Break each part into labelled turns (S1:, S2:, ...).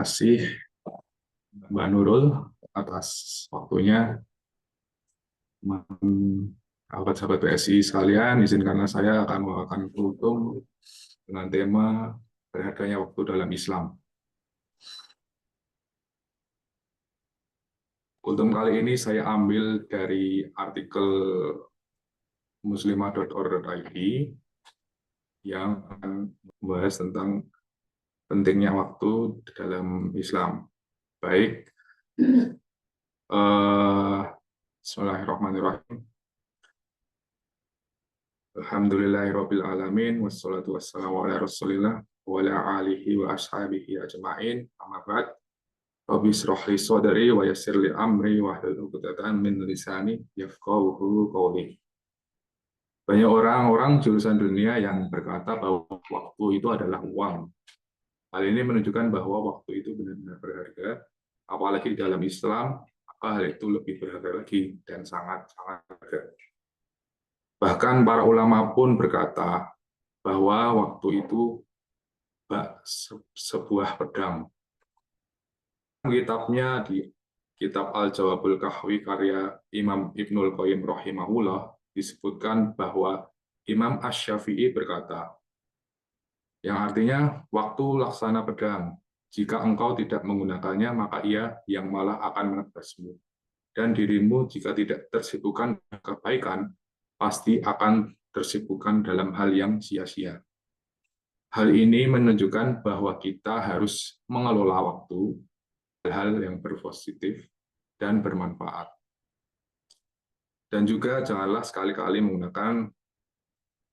S1: kasih Mbak Nurul atas waktunya. Sahabat-sahabat PSI sekalian, izinkanlah saya akan membawakan kultum dengan tema berharganya waktu dalam Islam. Kultum kali ini saya ambil dari artikel muslimah.org.id yang akan membahas tentang pentingnya waktu dalam Islam. Baik, Bismillahirrahmanirrahim. Alhamdulillahirabbil alamin wassalatu wassalamu ala Rasulillah wa ala alihi wa ashabihi ajmain. Amma ba'd. Rabbi shrah li sadri wa yassir li amri wahlul 'uqdatam min lisani yafqahu qawli. Banyak orang-orang jurusan dunia yang berkata bahwa waktu itu adalah uang. Hal ini menunjukkan bahwa waktu itu benar-benar berharga, apalagi dalam Islam, maka hal itu lebih berharga lagi dan sangat-sangat berharga. Bahkan para ulama pun berkata bahwa waktu itu sebuah pedang. Kitabnya di kitab Al-Jawabul Kahwi karya Imam Ibnul Qayyim rahimahullah disebutkan bahwa Imam Asy-Syafi'i berkata, yang artinya waktu laksana pedang. Jika engkau tidak menggunakannya, maka ia yang malah akan menebasmu. Dan dirimu jika tidak tersibukkan kebaikan, pasti akan tersibukkan dalam hal yang sia-sia. Hal ini menunjukkan bahwa kita harus mengelola waktu, hal-hal yang berpositif dan bermanfaat. Dan juga janganlah sekali-kali menggunakan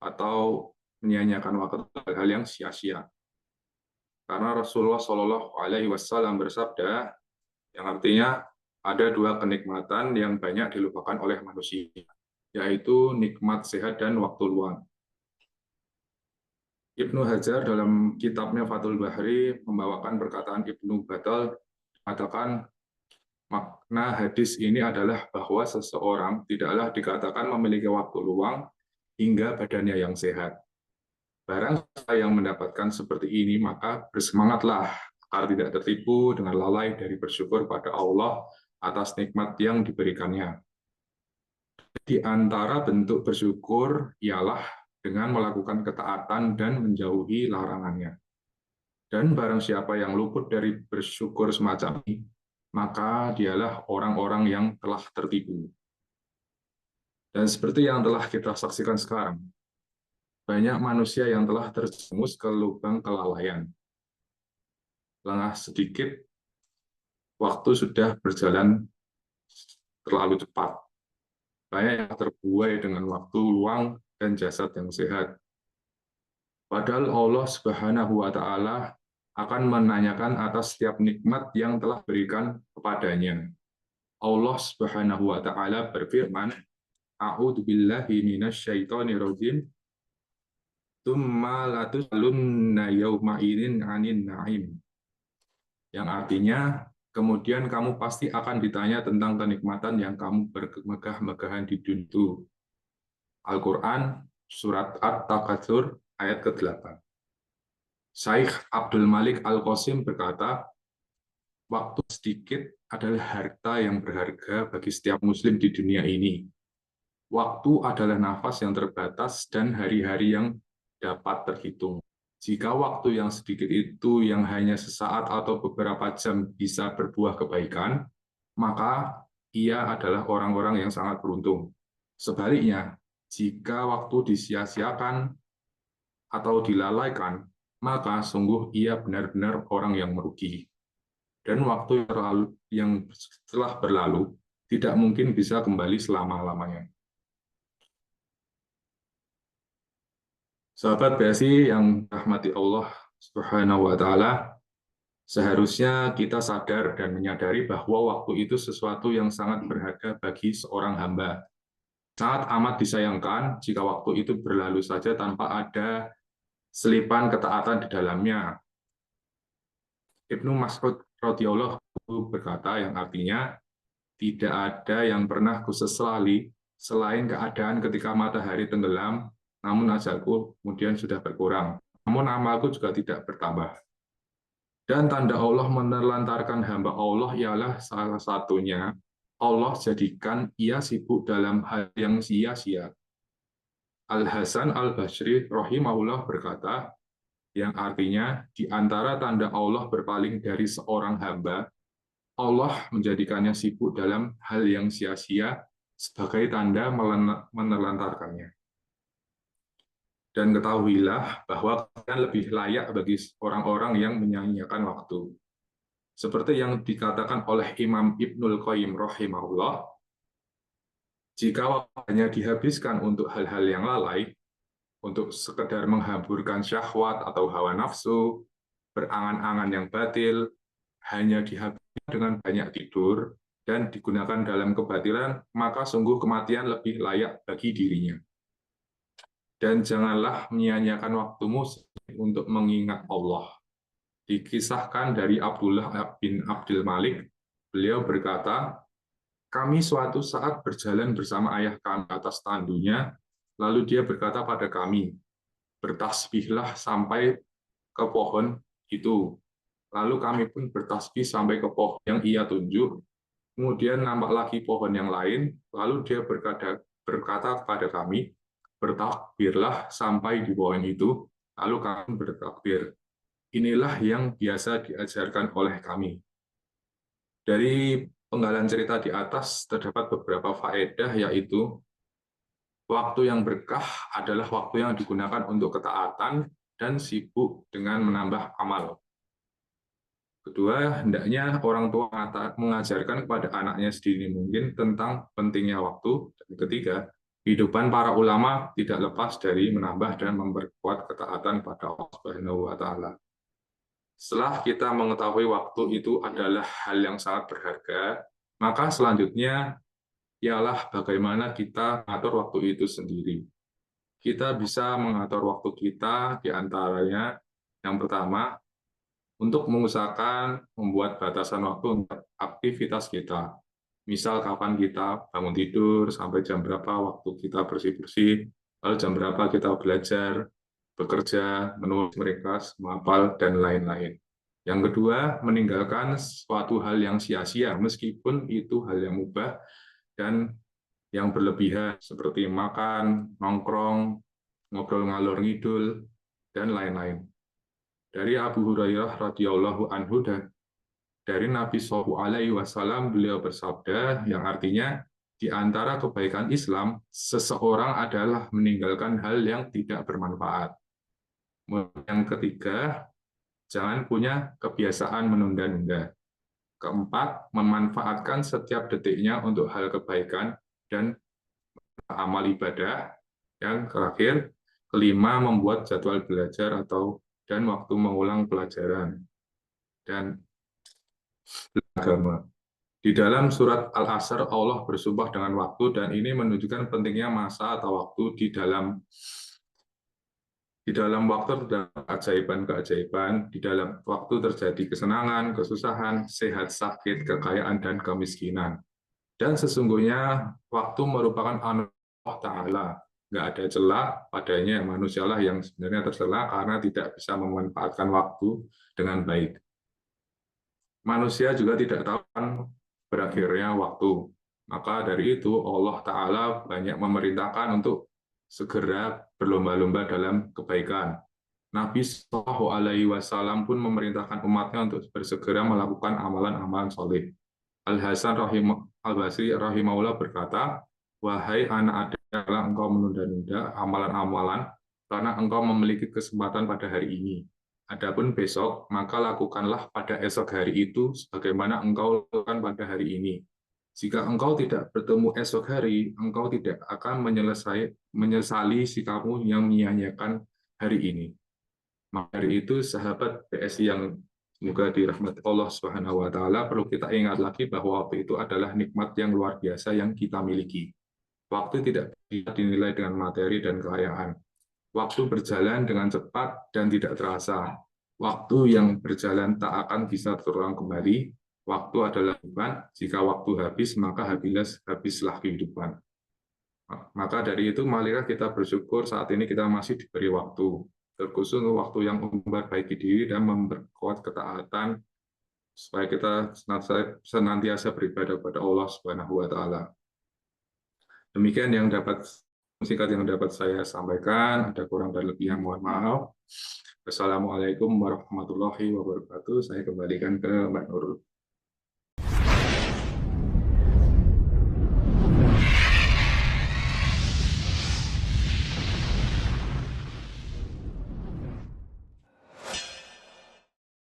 S1: atau menyia-nyiakan waktu hal-hal yang sia-sia. Karena Rasulullah Shallallahu Alaihi Wasallam bersabda, yang artinya ada dua kenikmatan yang banyak dilupakan oleh manusia, yaitu nikmat sehat dan waktu luang. Ibnu Hajar dalam kitabnya Fathul Bahri membawakan perkataan Ibnu Battal, mengatakan makna hadis ini adalah bahwa seseorang tidaklah dikatakan memiliki waktu luang hingga badannya yang sehat. Barang siapa yang mendapatkan seperti ini, maka bersemangatlah agar tidak tertipu dengan lalai dari bersyukur pada Allah atas nikmat yang diberikannya. Di antara bentuk bersyukur ialah dengan melakukan ketaatan dan menjauhi larangannya. Dan barang siapa yang luput dari bersyukur semacam ini, maka dialah orang-orang yang telah tertipu. Dan seperti yang telah kita saksikan sekarang, banyak manusia yang telah terjerumus ke lubang kelalaian. Lengah sedikit, waktu sudah berjalan terlalu cepat. Banyak yang terbuai dengan waktu luang dan jasad yang sehat. Padahal Allah Subhanahu wa Ta'ala akan menanyakan atas setiap nikmat yang telah berikan kepadanya. Allah Subhanahu wa Ta'ala berfirman, A'udzu billahi minasyaitonir rajim. Tsumma latus'alunna yauma idzin 'anin na'im. Yang artinya, kemudian kamu pasti akan ditanya tentang kenikmatan yang kamu bermegah-megahan di dunia. Al-Quran, Surat At-Takatsur, ayat ke-8. Syekh Abdul Malik Al-Qasim berkata, waktu sedikit adalah harta yang berharga bagi setiap muslim di dunia ini. Waktu adalah nafas yang terbatas dan hari-hari yang dapat terhitung. Jika waktu yang sedikit itu yang hanya sesaat atau beberapa jam bisa berbuah kebaikan, maka ia adalah orang-orang yang sangat beruntung. Sebaliknya, jika waktu disia-siakan atau dilalaikan, maka sungguh ia benar-benar orang yang merugi. Dan waktu yang telah berlalu tidak mungkin bisa kembali selama-lamanya. Sahabat PSI yang rahmati Allah Subhanahu wa Ta'ala, seharusnya kita sadar dan menyadari bahwa waktu itu sesuatu yang sangat berharga bagi seorang hamba. Sangat amat disayangkan jika waktu itu berlalu saja tanpa ada selipan ketaatan di dalamnya. Ibnu Mas'ud radhiyallahu anhu berkata, yang artinya tidak ada yang pernah kusesali selain keadaan ketika matahari tenggelam, namun ajalku kemudian sudah berkurang. Namun amalku juga tidak bertambah. Dan tanda Allah menelantarkan hamba Allah ialah salah satunya Allah jadikan ia sibuk dalam hal yang sia-sia. Al-Hasan Al-Basri rahimahullah berkata, yang artinya di antara tanda Allah berpaling dari seorang hamba, Allah menjadikannya sibuk dalam hal yang sia-sia sebagai tanda menelantarkannya. Dan ketahuilah bahwa kalian lebih layak bagi orang-orang yang menyanyiakan waktu. Seperti yang dikatakan oleh Imam Ibnul Qayyim rahimahullah, jika waktu hanya dihabiskan untuk hal-hal yang lalai, untuk sekedar menghamburkan syahwat atau hawa nafsu, berangan-angan yang batil, hanya dihabiskan dengan banyak tidur, dan digunakan dalam kebatilan, maka sungguh kematian lebih layak bagi dirinya. Dan janganlah menyia-nyiakan waktumu untuk mengingat Allah. Dikisahkan dari Abdullah bin Abdul Malik, beliau berkata, kami suatu saat berjalan bersama ayah kami atas tandunya, lalu dia berkata pada kami, bertasbihlah sampai ke pohon itu. Lalu kami pun bertasbih sampai ke pohon yang ia tunjuk. Kemudian nampak lagi pohon yang lain, lalu dia berkata kepada kami, bertakbirlah sampai di pohon itu, lalu kami bertakbir. Inilah yang biasa diajarkan oleh kami. Dari penggalan cerita di atas terdapat beberapa faedah, yaitu waktu yang berkah adalah waktu yang digunakan untuk ketaatan dan sibuk dengan menambah amal. Kedua, hendaknya orang tua mengajarkan kepada anaknya sedini mungkin tentang pentingnya waktu. Dan ketiga, kehidupan para ulama tidak lepas dari menambah dan memperkuat ketaatan pada Allah Subhanahu wa Ta'ala. Setelah kita mengetahui waktu itu adalah hal yang sangat berharga, maka selanjutnya ialah bagaimana kita mengatur waktu itu sendiri. Kita bisa mengatur waktu kita di antaranya yang pertama, untuk mengusahakan membuat batasan waktu untuk aktivitas kita. Misal kapan kita bangun tidur, sampai jam berapa waktu kita bersih-bersih, lalu jam berapa kita belajar, bekerja, menulis, meringkas, menghafal, dan lain-lain. Yang kedua, meninggalkan suatu hal yang sia-sia, meskipun itu hal yang mubah dan yang berlebihan, seperti makan, nongkrong, ngobrol ngalor ngidul, dan lain-lain. Dari Abu Hurairah radhiyallahu anhu dan dari Nabi Shallallahu Alaihi Wasallam, beliau bersabda yang artinya di antara kebaikan Islam seseorang adalah meninggalkan hal yang tidak bermanfaat. Yang ketiga, jangan punya kebiasaan menunda-nunda. Keempat, memanfaatkan setiap detiknya untuk hal kebaikan dan amal ibadah. Yang terakhir, kelima, membuat jadwal belajar dan waktu mengulang pelajaran dan agama. Di dalam surat Al-Asr, Allah bersumpah dengan waktu, dan ini menunjukkan pentingnya masa atau waktu di dalam waktu terdapat keajaiban-keajaiban, di dalam waktu terjadi kesenangan, kesusahan, sehat, sakit, kekayaan, dan kemiskinan. Dan sesungguhnya waktu merupakan anugerah Allah Ta'ala. Nggak ada celah padanya, manusialah yang sebenarnya tercela karena tidak bisa memanfaatkan waktu dengan baik. Manusia juga tidak tahu berakhirnya waktu. Maka dari itu Allah Ta'ala banyak memerintahkan untuk segera berlomba-lomba dalam kebaikan. Nabi Shallallahu Alaihi Wasallam pun memerintahkan umatnya untuk bersegera melakukan amalan-amalan soleh. Al-Hasan Al-Basri rahimahullah berkata, wahai anak adalah engkau menunda-nunda amalan-amalan karena engkau memiliki kesempatan pada hari ini. Adapun besok, maka lakukanlah pada esok hari itu sebagaimana engkau lakukan pada hari ini. Jika engkau tidak bertemu esok hari, engkau tidak akan menyesali sikapmu yang menyia-nyiakan hari ini. Maka dari itu, sahabat PSI yang semoga dirahmati Allah Subhanahu wa Ta'ala, perlu kita ingat lagi bahwa waktu itu adalah nikmat yang luar biasa yang kita miliki. Waktu tidak bisa dinilai dengan materi dan kekayaan. Waktu berjalan dengan cepat dan tidak terasa. Waktu yang berjalan tak akan bisa terulang kembali. Waktu adalah kehidupan. Jika waktu habis, maka habislah kehidupan. Maka dari itu, marilah kita bersyukur saat ini kita masih diberi waktu. Terkhusus waktu yang memperbaiki diri dan memperkuat memperkuat ketaatan supaya kita senantiasa beribadah kepada Allah Subhanahu wa taala. Demikian yang dapat singkat yang dapat saya sampaikan. Ada kurang dan lebihnya mohon maaf. Wassalamualaikum warahmatullahi wabarakatuh. Saya kembalikan ke Mbak Nurul.